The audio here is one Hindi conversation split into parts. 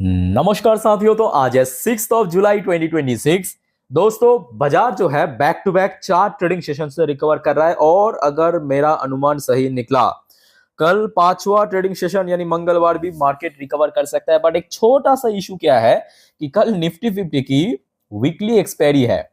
नमस्कार साथियों। तो आज है 6 जुलाई 2026। दोस्तों, बाजार जो है back to back 4 trading session से रिकवर कर रहा है और अगर मेरा अनुमान सही निकला, कल 5वां ट्रेडिंग सेशन यानी मंगलवार भी मार्केट रिकवर कर सकता है। बट एक छोटा सा इशू क्या है कि कल निफ्टी 50 की वीकली एक्सपायरी है।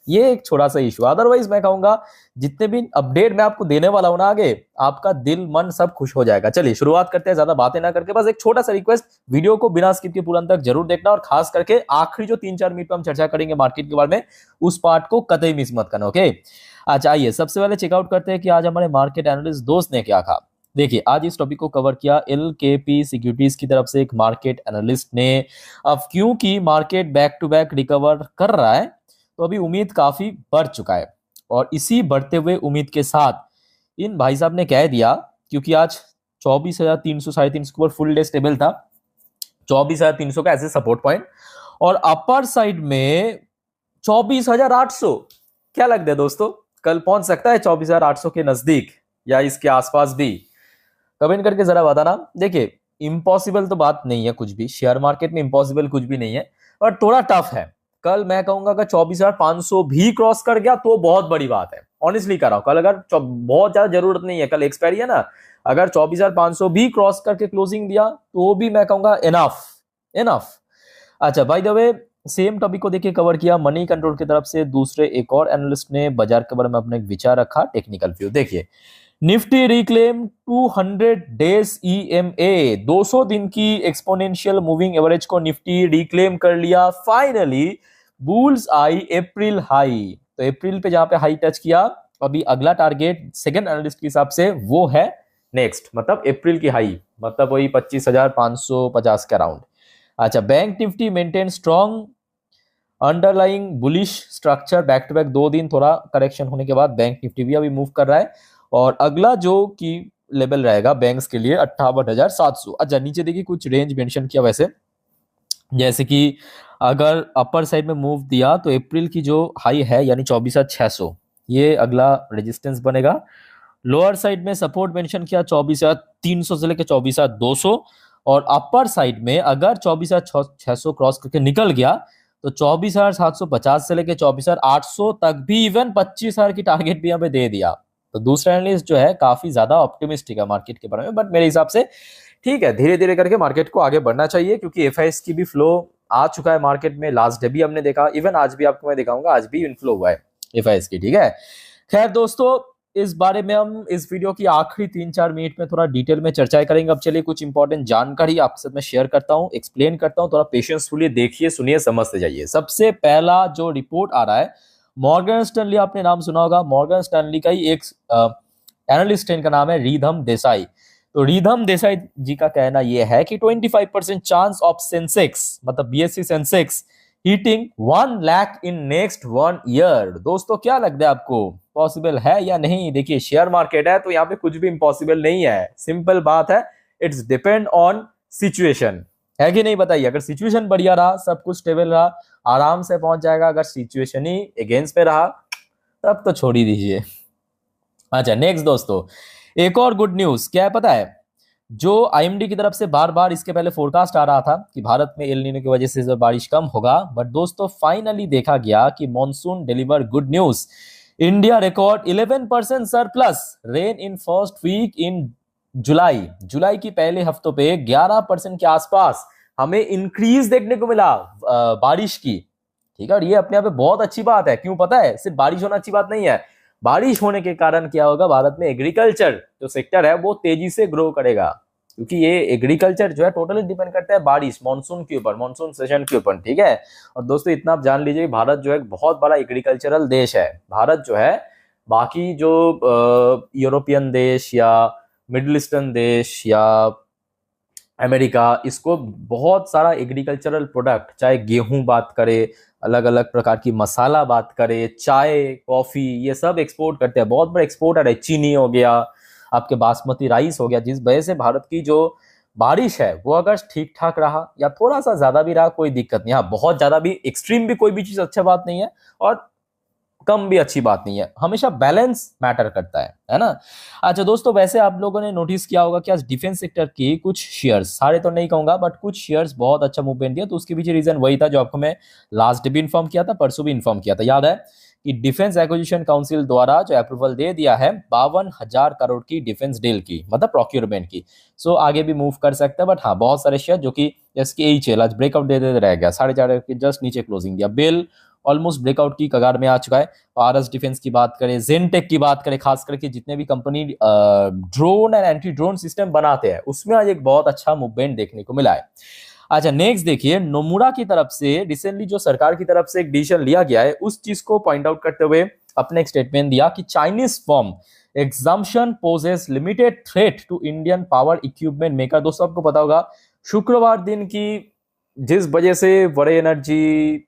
ये एक छोटा सा इशू, अदरवाइज मैं कहूंगा जितने भी अपडेट मैं आपको देने वाला हूं ना आगे, आपका दिल मन सब खुश हो जाएगा। चलिए शुरुआत करते हैं, ज्यादा बातें ना करके। बस एक छोटा सा रिक्वेस्ट, वीडियो को बिना स्किप के पूरा अंत तक जरूर देखना और खास करके आखिरी जो 3-4 मिनट पर हम चर्चा करेंगे मार्केट के बारे में, उस पार्ट को कतई मिस मत करना। ओके, अच्छा आइए सबसे पहले चेकआउट करते हैं कि आज हमारे मार्केट एनालिस्ट दोस्त ने क्या कहा। देखिए, आज इस टॉपिक को कवर किया LKP सिक्योरिटीज की तरफ से एक मार्केट एनालिस्ट ने। अब क्योंकि market back to back recover कर रहा है तो अभी उम्मीद काफी बढ़ चुका है और इसी बढ़ते हुए उम्मीद के साथ इन भाई साहब ने कह दिया, क्योंकि आज 24,300 350 के ऊपर फुल डे स्टेबल था, 24,300 का ऐसे सपोर्ट पॉइंट और अपर साइड में 24,800। क्या लगता है दोस्तों, कल पहुंच सकता है 24,800 के नजदीक या इसके आसपास भी? कमेंट करके जरा बताना। देखिए, इम्पॉसिबल तो बात नहीं है कुछ भी, शेयर मार्केट में इम्पॉसिबल कुछ भी नहीं है, पर थोड़ा टफ है। कल मैं कहूंगा अगर 24,500 भी क्रॉस कर गया तो बहुत बड़ी बात है। ऑनेस्टली कर रहा हूं, कल अगर बहुत ज्यादा जरूरत नहीं है, कल एक्सपायरी है ना, अगर 24,500 भी क्रॉस करके क्लोजिंग दिया तो भी मैं कहूंगा इनफ इनफ। अच्छा, by the way, same topic को देखिए कवर किया मनी कंट्रोल की तरफ से दूसरे एक और एनालिस्ट ने बाजार के बारे में अपना एक विचार रखा, टेक्निकल व्यू। देखिए, निफ्टी रिक्लेम 200 डेज EMA, 200 दिन की एक्सपोनेंशियल मूविंग एवरेज को निफ्टी रिक्लेम कर लिया फाइनली। बुल्स आई अप्रैल हाई, तो अप्रैल पे जहां पे हाई टच किया, अभी अगला टारगेट सेकंड एनालिस्ट के हिसाब से वो है नेक्स्ट, मतलब अप्रैल की हाई, मतलब वही 25,550 के अराउंड। अच्छा, bank Nifty maintain strong underlying bullish structure back to back 2 दिन थोड़ा करेक्शन होने के बाद बैंक निफ्टी भी अभी मूव कर रहा है और अगला जो की लेवल रहेगा बैंक्स के लिए 58,700। अच्छा, नीचे देखिए कुछ रेंज मेंशन किया वैसे, जैसे कि अगर अपर साइड में मूव दिया तो अप्रैल की जो हाई है यानी 24,600, ये अगला रेजिस्टेंस बनेगा। लोअर साइड में सपोर्ट मेंशन किया 24,300 से लेकर 24,200 और अपर साइड में अगर 24,600 क्रॉस करके निकल गया तो 24,750 से लेकर 24,800 तक भी, इवन 25,000 की टारगेट भी यहाँ पे दे दिया। तो दूसरा एनालिस्ट जो है काफी ज्यादा ऑप्टिमिस्टिक है मार्केट के बारे में, बट मेरे हिसाब से ठीक है, धीरे धीरे करके मार्केट को आगे बढ़ना चाहिए क्योंकि FIs की भी फ्लो आ चुका है मार्केट में। लास्ट डे भी हमने देखा, इवन आज भी आपको मैं दिखाऊंगा, आज भी इनफ्लो हुआ है FIs की। ठीक है, खैर दोस्तों, इस बारे में हम इस वीडियो की आखिरी 3-4 मिनट में थोड़ा डिटेल में चर्चाएं करेंगे। अब चलिए कुछ इंपॉर्टेंट जानकारी आपके साथ में शेयर करता हूं, एक्सप्लेन करता हूं, थोड़ा पेशेंसफुली देखिए, सुनिए, समझते जाइए। सबसे पहला जो रिपोर्ट आ रहा है, मॉर्गन स्टैनली, आपने नाम सुना होगा, मॉर्गन स्टैनली का ही एक एनालिस्ट है, इनका नाम है रिधम देसाई। तो रिधम देसाई जी का कहना यह है कि 25% चांस ऑफ सेंसेक्स, मतलब BSE Sensex hitting 1 lakh in next 1 year. दोस्तों, क्या लगता है आपको, पॉसिबल है या नहीं? देखिए, शेयर मार्केट है तो यहाँ पे कुछ भी इम्पॉसिबल नहीं है, सिंपल बात है। इट्स डिपेंड ऑन सिचुएशन, है कि नहीं? बताइए, अगर सिचुएशन बढ़िया रहा, सब कुछ स्टेबल रहा, आराम से पहुंच जाएगा। अगर सिचुएशन ही अगेंस्ट में रहा तब तो छोड़ ही दीजिए। अच्छा, नेक्स्ट दोस्तों, एक और गुड न्यूज क्या है पता है? जो IMD की तरफ से बार बार इसके पहले फोरकास्ट आ रहा था कि भारत में एल नीनो की वजह से बारिश कम होगा, बट दोस्तों फाइनली देखा गया कि monsoon deliver good news. India record 11% surplus rain in first week in July. जुलाई की पहले हफ्तों पे 11% के आसपास हमें इंक्रीज देखने को मिला बारिश की। ठीक है, और ये अपने आप में बहुत अच्छी बात है। क्यों पता है? सिर्फ बारिश होना अच्छी बात नहीं है, बारिश होने के कारण क्या होगा, भारत में एग्रीकल्चर जो सेक्टर है वो तेजी से ग्रो करेगा, क्योंकि ये एग्रीकल्चर जो है टोटली डिपेंड करता है बारिश, मानसून के ऊपर, मानसून सेशन के ऊपर। ठीक है, और दोस्तों इतना आप जान लीजिए, भारत जो है एक बहुत बड़ा एग्रीकल्चरल देश है। भारत जो है बाकी जो यूरोपियन देश या मिडिल ईस्टर्न देश या अमेरिका, इसको बहुत सारा एग्रीकल्चरल प्रोडक्ट, चाहे गेहूं बात करे, अलग अलग प्रकार की मसाला बात करे, चाय, कॉफी, ये सब एक्सपोर्ट करते हैं, बहुत बड़ा एक्सपोर्टर है। चीनी हो गया, आपके बासमती राइस हो गया, जिस वजह से भारत की जो बारिश है वो अगर ठीक ठाक रहा या थोड़ा सा ज्यादा भी रहा कोई दिक्कत नहीं। हाँ, बहुत ज्यादा भी एक्सट्रीम भी कोई भी चीज अच्छा बात नहीं है और कम भी अच्छी बात नहीं है, हमेशा बैलेंस मैटर करता है ना। अच्छा दोस्तों, वैसे आप लोगों ने नोटिस किया होगा कि आज डिफेंस सेक्टर की कुछ शेयर्स, सारे तो नहीं कहूंगा बट कुछ शेयर्स बहुत अच्छा मूवमेंट दिया। तो उसके पीछे रीजन वही था जो आपको मैं लास्ट डे भी इन्फॉर्म किया था, परसों भी इन्फॉर्म किया था, याद है कि डिफेंस एक्विजिशन काउंसिल द्वारा जो अप्रूवल दे दिया है 52,000 करोड़ की डिफेंस डील की, मतलब प्रोक्योरमेंट की। सो आगे भी मूव कर सकता है, बट हाँ बहुत सारे शेयर जो कि जैसे कि एचएल आज ब्रेकआउट दे दे रह गया, 4.5 के जस्ट नीचे क्लोजिंग दिया। बेल ऑलमोस्ट ब्रेकआउट की कगार में आ चुका है। पारस डिफेंस की बात करें, जेनटेक की बात करें, खास करके जितने भी company drone and anti drone system बनाते हैं उसमें आज एक बहुत अच्छा मूवमेंट देखने को मिला है। अच्छा नेक्स्ट देखिए, नोमुरा की तरफ से रिसेंटली जो सरकार की तरफ से एक डिसीजन लिया गया है उस चीज को पॉइंट आउट करते हुए अपने एक स्टेटमेंट दिया कि Chinese firm exemption poses limited threat to Indian power equipment maker. दोस्तों आपको पता होगा शुक्रवार दिन की जिस वजह से बड़े एनर्जी,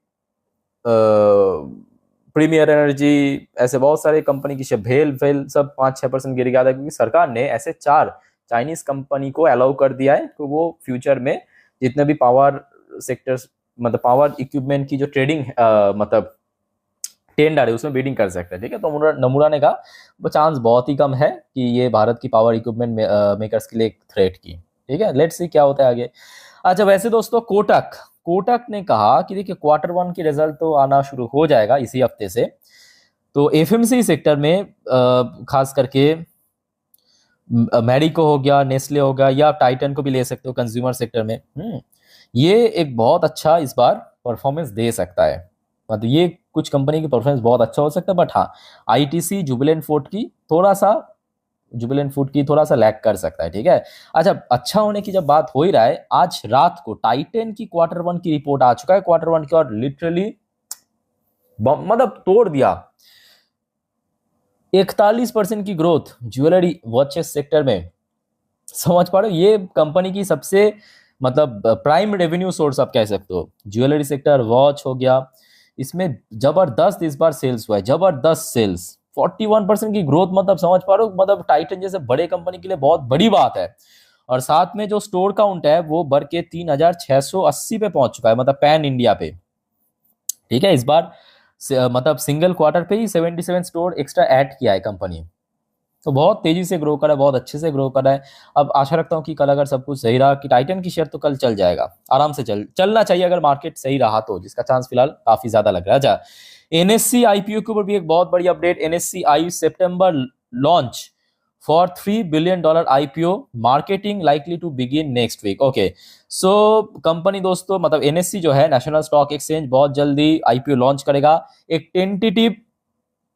प्रीमियर एनर्जी, ऐसे बहुत सारे कंपनी की भेल फेल सब 5-6% गिर गया था, क्योंकि सरकार ने ऐसे 4 चाइनीज कंपनी को अलाउ कर दिया है कि वो फ्यूचर में जितने भी पावर सेक्टर्स, मतलब पावर इक्विपमेंट की जो ट्रेडिंग मतलब टेंडर है उसमें बिडिंग कर सकते हैं। ठीक है, तो नमूरा ने कहा वो चांस बहुत ही कम है कि ये भारत की पावर इक्विपमेंट मेकर्स के लिए एक थ्रेट की। ठीक है, लेट्स सी क्या होता है आगे। अच्छा वैसे दोस्तों, कोटक ने कहा कि देखिए Q1 की रिजल्ट तो आना शुरू हो जाएगा इसी हफ्ते से। तो एफएमसी सेक्टर में खास करके मैरिको हो गया, नेस्ले हो गया, या टाइटन को भी ले सकते हो कंज्यूमर सेक्टर में। ये एक बहुत अच्छा इस बार परफॉर्मेंस दे सकता है, मतलब ये कुछ कंपनी की परफॉर्मेंस बहुत अच्छा हो सकता है। बट हाँ आईटीसी जुबिलेंट फूड की थोड़ा सा लैग कर सकता है। ठीक है, अच्छा अच्छा होने की जब बात हो ही रहा है, आज रात को टाइटन की Q1 की रिपोर्ट आ चुका है, Q1 की, और लिटरली मतलब तोड़ दिया। 41% की ग्रोथ ज्वेलरी वॉचेस सेक्टर में, समझ पा रहे हो, ये कंपनी की सबसे मतलब प्राइम रेवेन्यू सोर्स आप कह सकते हो। ज्वेलरी सेक्टर, वॉच हो गया, इसमें जबरदस्त इस बार सेल्स हुआ है, जबरदस्त सेल्स, 41% की ग्रोथ, मतलब समझ पा रहे हो, मतलब टाइटन जैसे बड़े कंपनी के लिए बहुत बड़ी बात है। और साथ में जो स्टोर काउंट है वो बढ़ के 3,680 पे पहुंच चुका है, मतलब पैन इंडिया पे। ठीक है, इस बार मतलब सिंगल क्वार्टर पे ही 77 स्टोर एक्स्ट्रा ऐड किया है कंपनी। तो बहुत तेजी से ग्रो कर रहा है, बहुत अच्छे से ग्रो कर रहा है। अब आशा रखता हूँ कि कल अगर सब कुछ सही रहा कि टाइटन की शेयर तो कल चल जाएगा, आराम से चलना चाहिए अगर मार्केट सही रहा तो, जिसका चांस फिलहाल काफी ज्यादा लग रहा है। अच्छा एनएससी आईपीओ के ऊपर भी एक बहुत बड़ी update, NSE eyes September launch for $3 billion IPO, marketing likely to begin next week. Okay, so company दोस्तों, मतलब एनएससी जो है नेशनल स्टॉक एक्सचेंज, बहुत जल्दी आईपीओ लॉन्च करेगा। एक टेंटेटिव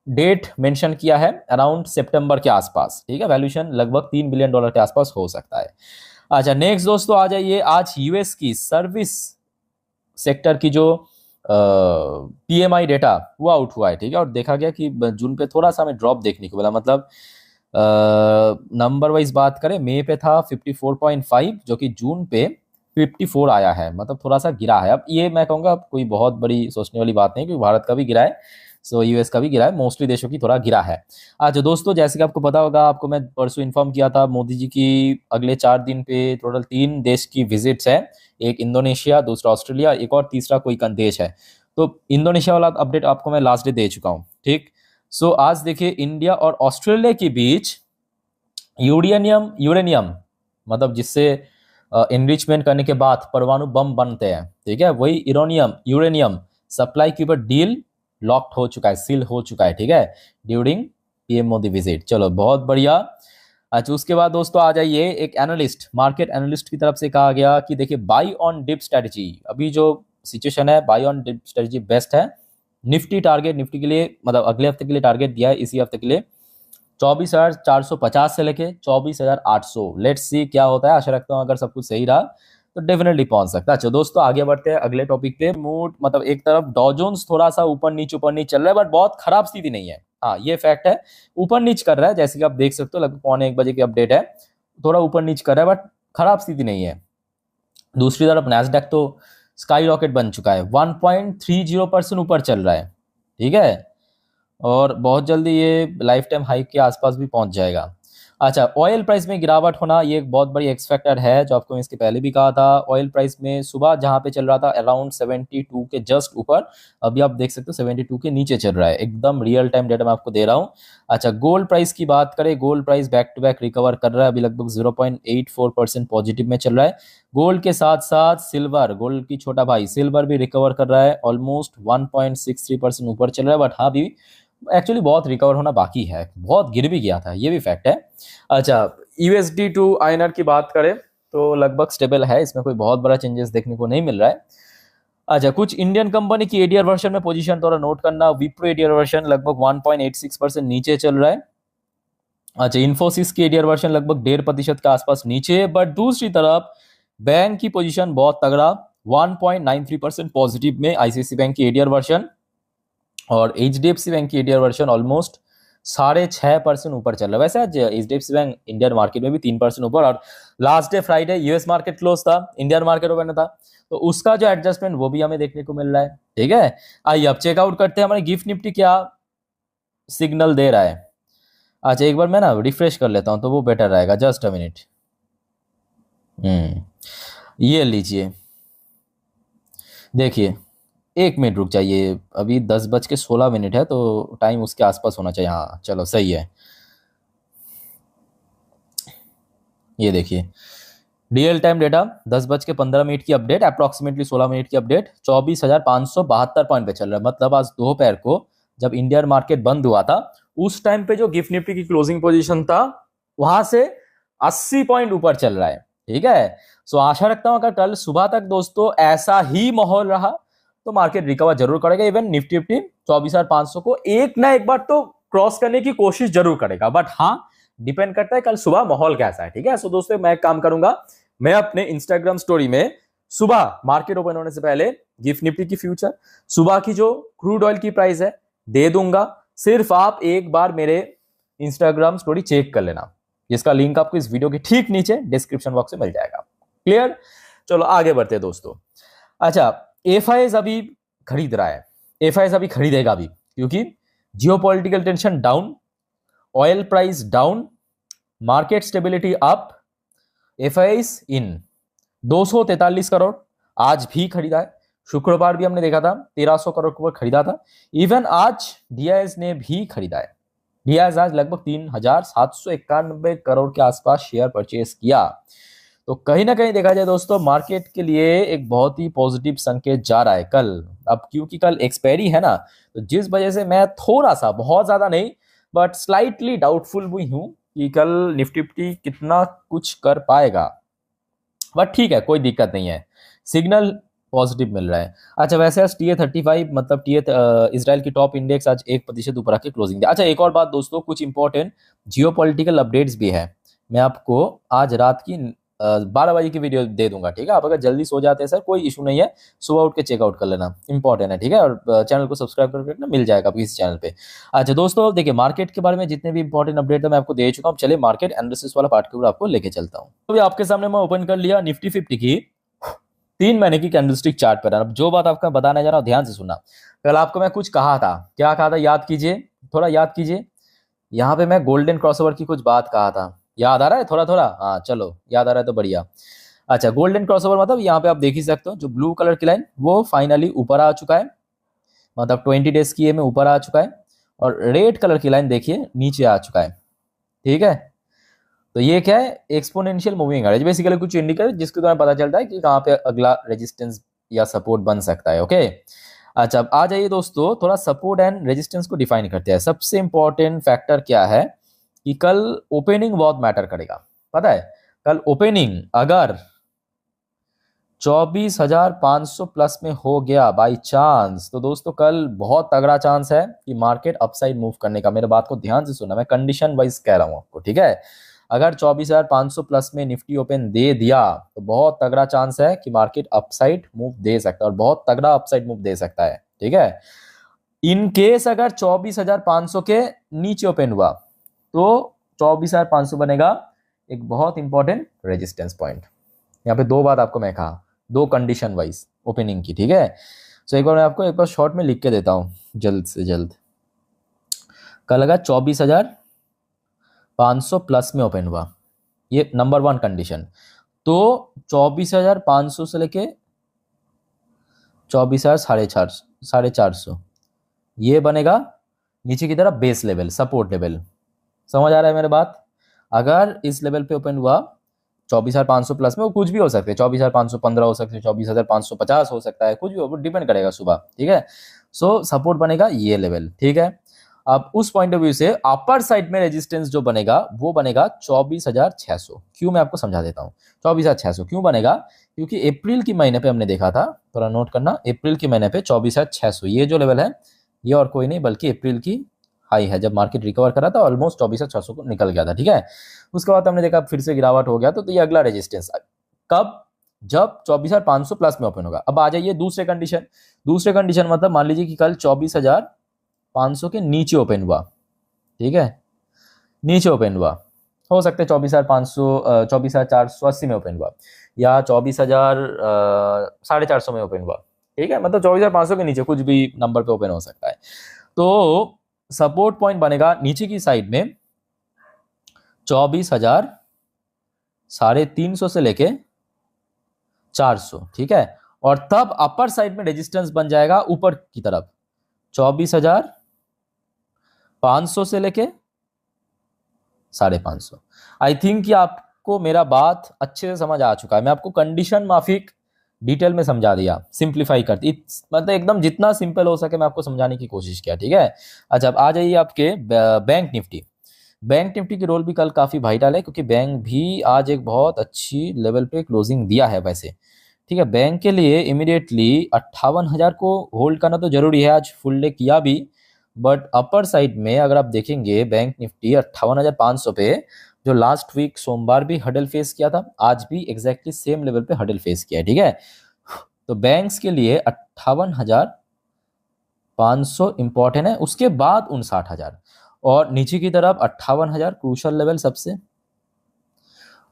डेट मेंशन किया है अराउंड सितंबर के आसपास। ठीक है, वैल्यूएशन लगभग $3 बिलियन के आसपास हो सकता है। अच्छा नेक्स्ट दोस्तों आ जाइए, आज यूएस की सर्विस सेक्टर की जो पीएमआई डेटा वो आउट हुआ है। ठीक है, और देखा गया कि जून पे थोड़ा सा हमें ड्रॉप देखने को मिला, मतलब नंबर वाइज बात करें मई पे था 54.5 जो कि जून पे 54 आया है, मतलब थोड़ा सा गिरा है। अब ये मैं कहूँगा कोई बहुत बड़ी सोचने वाली बात नहीं, क्योंकि भारत का भी गिरा है, सो यूएस का भी गिरा है, मोस्टली देशों की थोड़ा गिरा है। अच्छा दोस्तों, जैसे कि आपको पता होगा, आपको मैं परसों इन्फॉर्म किया था मोदी जी की अगले 4 दिन पे टोटल 3 देश की विजिट्स है, एक इंडोनेशिया, दूसरा ऑस्ट्रेलिया, एक और तीसरा कोई देश है। तो इंडोनेशिया वाला अपडेट आपको मैं लास्ट डे दे चुका हूँ। ठीक, सो आज देखिए इंडिया और ऑस्ट्रेलिया के बीच यूरेनियम मतलब जिससे एनरिचमेंट करने के बाद परमाणु बम बनते हैं, ठीक है, वही यूरेनियम सप्लाई के ऊपर डील लॉक्ड हो चुका है, सील हो चुका है। ठीक है, ड्यूरिंग पीएम मोदी विजिट। चलो बहुत बढ़िया। अच्छा उसके बाद दोस्तों आ जाइए, एक मार्केट एनालिस्ट की तरफ से कहा गया कि देखिए बाई ऑन डिप स्ट्रेटजी, अभी जो सिचुएशन है buy on dip strategy best है। निफ्टी के लिए, मतलब अगले हफ्ते के लिए टारगेट दिया है, इसी हफ्ते के लिए 24,450 से लेके 24,800। लेट्स सी क्या होता है, आशा रखता हूँ अगर सब कुछ सही रहा तो डेफिनेटली पहुंच सकता है। अच्छा दोस्तों आगे बढ़ते हैं अगले टॉपिक पे। मूड मतलब एक तरफ डॉ जोन्स थोड़ा सा ऊपर नीच चल रहा है, बट बहुत खराब स्थिति नहीं है। हाँ ये फैक्ट है, ऊपर नीच कर रहा है, जैसे कि आप देख सकते हो लगभग 1:15 बजे की अपडेट है, थोड़ा ऊपर नीच कर रहा है, बट खराब स्थिति नहीं है। दूसरी तरफ नैस्डैक तो स्काई रॉकेट बन चुका है, 1.30% ऊपर चल रहा है। ठीक है, और बहुत जल्दी ये लाइफ टाइम हाई के आसपास भी पहुंच जाएगा। अच्छा, ऑयल प्राइस में गिरावट होना ये एक बहुत बड़ी एक्स फैक्टर है, जो आपको मैं इसके पहले भी कहा था। ऑयल प्राइस में सुबह जहां पे चल रहा था अराउंड 72 के जस्ट ऊपर, अभी आप देख सकते हो 72 के नीचे चल रहा है। एकदम रियल टाइम डेटा मैं आपको दे रहा हूँ। अच्छा, गोल्ड प्राइस की बात करें, gold price back to back recover कर रहा है, अभी लगभग 0.84% पॉजिटिव में चल रहा है। गोल्ड के साथ साथ सिल्वर, गोल्ड की छोटा भाई सिल्वर भी रिकवर कर रहा है, ऑलमोस्ट 1.63% ऊपर चल रहा है। बट हाँ, अभी एक्चुअली बहुत रिकवर होना बाकी है, बहुत गिर भी गया था, ये भी फैक्ट है। अच्छा, यूएसडी टू आईएनआर की बात करें तो लगभग स्टेबल है, इसमें कोई बहुत बड़ा चेंजेस देखने को नहीं मिल रहा है। अच्छा, कुछ इंडियन कंपनी की एडीआर वर्जन में पोजीशन थोड़ा नोट करना। विप्रो एडीआर वर्जन लगभग 1.86% नीचे चल रहा है। अच्छा, इन्फोसिस की एडीआर वर्जन लगभग 1.5% के आसपास नीचे है। बट दूसरी तरफ बैंक की पोजीशन बहुत तगड़ा, 1.93% पॉजिटिव में आईसीआईसी बैंक की एडीआर वर्जन, और एचडीएफसी बैंक की एडीआर वर्जन ऑलमोस्ट 6.5% ऊपर चल रहा है। वैसे आज एचडीएफसी बैंक इंडियन मार्केट में भी 3% ऊपर, और last day Friday US market close था, इंडियन मार्केट ओपन था, तो उसका जो एडजस्टमेंट वो भी हमें देखने को मिल रहा है। ठीक है, आइए अब चेकआउट करते हैं हमारे गिफ्ट निफ्टी क्या सिग्नल दे रहा है। अच्छा, एक बार मैं ना रिफ्रेश कर लेता हूं तो वो बेटर रहेगा, जस्ट अ मिनट। ये लीजिए, देखिए, 1 मिनट रुक जाइए, अभी 10:16 है तो टाइम उसके आसपास होना चाहिए। हाँ चलो सही है। ये देखिए, रियल टाइम डेटा 10:15 की अपडेट, अप्रोक्सीमेटली 16 मिनट की अपडेट, 24,572 पॉइंट पे चल रहा है। मतलब आज दोपहर को जब इंडियन मार्केट बंद हुआ था, उस टाइम पे जो गिफ्ट निफ्टी की क्लोजिंग पोजीशन था, वहां से 80 पॉइंट ऊपर चल रहा है। ठीक है, सो आशा रखता हूं अगर कल सुबह तक दोस्तों ऐसा ही माहौल रहा तो मार्केट रिकवर जरूर करेगा। इवन निफ्टी 24,500 को एक ना एक बार तो क्रॉस करने की कोशिश जरूर करेगा। बट हाँ, डिपेंड करता है कल सुबह माहौल कैसा है। ठीक है, सो दोस्तों मैं एक काम करूंगा, मैं अपने इंस्टाग्राम स्टोरी में सुबह मार्केट ओपन होने से पहले गिफ्ट निफ्टी की फ्यूचर, सुबह की जो क्रूड ऑयल की प्राइस है दे दूंगा। सिर्फ आप एक बार मेरे इंस्टाग्राम स्टोरी चेक कर लेना, जिसका लिंक आपको इस वीडियो के ठीक नीचे डिस्क्रिप्शन बॉक्स में मिल जाएगा। क्लियर, चलो आगे बढ़ते हैं दोस्तों। अच्छा, एफआईएस अभी खरीद रहा है, एफआईएस अभी खरीदेगा भी, क्योंकि geopolitical tension down, oil price down, market stability up, FIs in 243 crore आज भी खरीदा है। शुक्रवार भी हमने देखा था 1300 करोड़ के ऊपर खरीदा था। इवन आज डीआईएस ने भी खरीदा है। डीआईएस आज लगभग 3,791 करोड़ के आसपास शेयर परचेस किया। तो कहीं ना कहीं देखा जाए दोस्तों, मार्केट के लिए एक बहुत ही पॉजिटिव संकेत जा रहा है कल। अब क्योंकि कल एक्सपायरी है ना, तो जिस वजह से मैं थोड़ा सा, बहुत ज्यादा नहीं बट स्लाइटली डाउटफुल भी हूं कि कल निफ्टी कितना कुछ कर पाएगा। बट ठीक है, कोई दिक्कत नहीं है, सिग्नल पॉजिटिव मिल रहा है। अच्छा, वैसे आज TA35 मतलब इसराइल की टॉप इंडेक्स आज 1% ऊपर आके क्लोजिंग दिया। अच्छा, एक और बात दोस्तों, कुछ इंपॉर्टेंट जियोपॉलिटिकल अपडेट्स भी है, मैं आपको आज रात की 12 बजे की वीडियो दे दूंगा। ठीक है, आप अगर जल्दी सो जाते हैं सर कोई इशू नहीं है, सुबह उठ के चेकआउट कर लेना, इंपॉर्टेंट है। ठीक है, और चैनल को सब्सक्राइब करके ना मिल जाएगा आपको इस चैनल पे। अच्छा दोस्तों, देखिए मार्केट के बारे में जितने भी इंपॉर्टेंट अपडेट है मैं आपको दे चुका हूँ। चलिए मार्केट एनालिसिस वाला पार्ट के ऊपर आपको लेके चलता हूँ। तो आपके सामने मैं ओपन कर लिया निफ्टी 50 की 3 महीने की कैंडलस्टिक चार्ट पर। अब जो बात आपका बताने जा रहा हूँ ध्यान से सुनना। कल आपको मैं कुछ कहा था, क्या कहा था याद कीजिए, थोड़ा याद कीजिए। यहाँ पे मैं गोल्डन क्रॉसओवर की कुछ बात कहा था, याद आ रहा है थोड़ा थोड़ा? हाँ चलो, याद आ रहा है तो बढ़िया। अच्छा, गोल्डन क्रॉसओवर मतलब यहाँ पे आप देख ही सकते हो, जो ब्लू कलर की लाइन वो फाइनली ऊपर आ चुका है, मतलब 20 डेज की में ऊपर आ चुका है, और रेड कलर की लाइन देखिए नीचे आ चुका है। ठीक है, तो ये क्या है, एक्सपोनेंशियल मूविंग एवरेज, बेसिकली कुछ इंडिकेटर जिसके द्वारा पता चलता है कि कहाँ पे अगला रेजिस्टेंस या सपोर्ट बन सकता है। ओके, अच्छा अब आ जाइए दोस्तों, थोड़ा सपोर्ट एंड रेजिस्टेंस को डिफाइन करते हैं। सबसे इंपॉर्टेंट फैक्टर क्या है कि कल ओपनिंग बहुत मैटर करेगा। पता है, कल ओपनिंग अगर 24,500 प्लस में हो गया बाई चांस, तो दोस्तों कल बहुत तगड़ा चांस है कि मार्केट अपसाइड मूव करने का। मेरे बात को ध्यान से सुनना, मैं कंडीशन वाइज कह रहा हूं आपको। ठीक है, अगर 24,500 प्लस में निफ्टी ओपन दे दिया तो बहुत तगड़ा चांस है कि मार्केट अपसाइड मूव दे सकता है, और बहुत तगड़ा अपसाइड मूव दे सकता है। ठीक है, इन केस अगर 24,500 के नीचे ओपन हुआ तो 24,500 बनेगा एक बहुत इंपॉर्टेंट रेजिस्टेंस पॉइंट। यहाँ पे दो बात आपको मैं कहा, दो कंडीशन वाइज ओपनिंग की। ठीक है, सो एक बार मैं आपको एक बार शॉर्ट में लिख के देता हूँ जल्द से जल्द। कल अगर 500 प्लस में ओपन हुआ, ये नंबर 1 कंडीशन। तो 24,500 से लेके 24,000 साढ़े चार सौ ये बनेगा नीचे की तरफ बेस लेवल, सपोर्ट लेवल। समझ आ रहा है मेरे बात? अगर इस लेवल पे ओपन हुआ 24,500 प्लस में, वो कुछ भी हो सकते हैं, 24,515 हो सकते हैं, 24,550 हो सकता है, कुछ भी हो, डिपेंड करेगा सुबह, ठीक है। सो सपोर्ट बनेगा ये लेवल, ठीक है। अब उस पॉइंट ऑफ व्यू से अपर साइड में रेजिस्टेंस जो बनेगा वो बनेगा 24,600। क्यों, मैं आपको समझा देता हूँ। 24,600 क्यों बनेगा? क्योंकि अप्रैल के महीने पे हमने देखा था, थोड़ा नोट करना, अप्रैल के महीने पे 24,600 ये जो लेवल है, ये और कोई नहीं बल्कि अप्रैल की हाई है। जब मार्केट रिकवर करा था ऑलमोस्ट 24,600 को निकल गया था, ठीक है। उसके बाद हमने देखा फिर से गिरावट हो गया, तो ये अगला रेजिस्टेंस कब? जब 24,500 प्लस में ओपन होगा। अब आ जाइए दूसरे कंडीशन। दूसरे कंडीशन मतलब मान लीजिए कि कल 24,500 के नीचे ओपन हुआ, ठीक है, नीचे ओपन हुआ, हो सकता है 24,500 24,480 में ओपन हुआ, या 24,000 450 में ओपन हुआ, ठीक है, मतलब 24,500 के नीचे कुछ भी नंबर पे ओपन हो सकता है। तो सपोर्ट पॉइंट बनेगा नीचे की साइड में 24,350 से लेके 400, ठीक है। और तब अपर साइड में रेजिस्टेंस बन जाएगा ऊपर की तरफ 24,500 से लेके 550। आई थिंक कि आपको मेरा बात अच्छे से समझ आ चुका है। मैं आपको कंडीशन माफिक डिटेल में समझा दिया, सिंप्लीफाई करती, मतलब एकदम जितना सिंपल हो सके मैं आपको समझाने की कोशिश किया, ठीक है। अच्छा, अब आ जाइए आपके बैंक निफ्टी। बैंक निफ्टी की रोल भी कल काफी वाइटल है, क्योंकि बैंक भी आज एक बहुत अच्छी लेवल पे क्लोजिंग दिया है वैसे, ठीक है। बैंक के लिए इमीडिएटली 58,000 को होल्ड करना तो जरूरी है, आज फुल डे किया भी, बट अपर साइड में अगर आप देखेंगे बैंक निफ्टी 58,500 पे, जो लास्ट वीक सोमवार भी हडल फेस किया था, आज भी एग्जैक्टली सेम लेवल पे हडल फेस किया है, ठीक है। तो बैंक्स के लिए 58,500 इंपॉर्टेंट है, उसके बाद 59,000, और नीचे की तरफ 58,000 क्रूशल लेवल सबसे।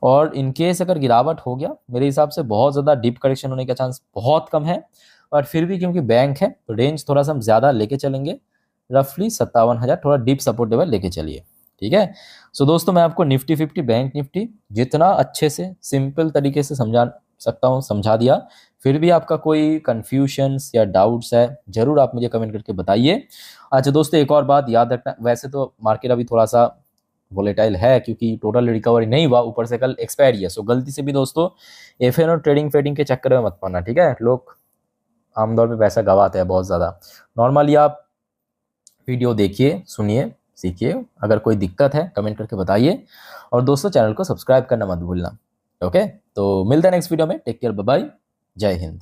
और इनकेस अगर गिरावट हो गया, मेरे हिसाब से बहुत ज़्यादा डीप करेक्शन होने का चांस बहुत कम है, और फिर भी क्योंकि बैंक है तो रेंज थोड़ा सा हम ज़्यादा लेके चलेंगे, रफली 57,000, थोड़ा डीप सपोर्ट लेवल लेके चलिए, ठीक है। सो दोस्तों, मैं आपको निफ्टी 50 बैंक निफ्टी जितना अच्छे से सिंपल तरीके से समझा सकता हूँ समझा दिया। फिर भी आपका कोई कन्फ्यूजन्स या डाउट्स है, जरूर आप मुझे कमेंट करके बताइए। अच्छा दोस्तों, एक और बात याद रखना, वैसे तो मार्केट अभी थोड़ा सा वोलेटाइल है क्योंकि टोटल रिकवरी नहीं हुआ, ऊपर से कल एक्सपायरी है। सो गलती से भी दोस्तों एफएन और ट्रेडिंग फेडिंग के चक्कर में मत पड़ना, ठीक है। लोग आमतौर पे पैसा गवाते हैं बहुत ज़्यादा। नॉर्मली आप वीडियो देखिए, सुनिए, सीखिए। अगर कोई दिक्कत है कमेंट करके बताइए, और दोस्तों चैनल को सब्सक्राइब करना मत भूलना, ओके। तो मिलते हैं नेक्स्ट वीडियो में, टेक केयर, बाय बाय, जय हिंद।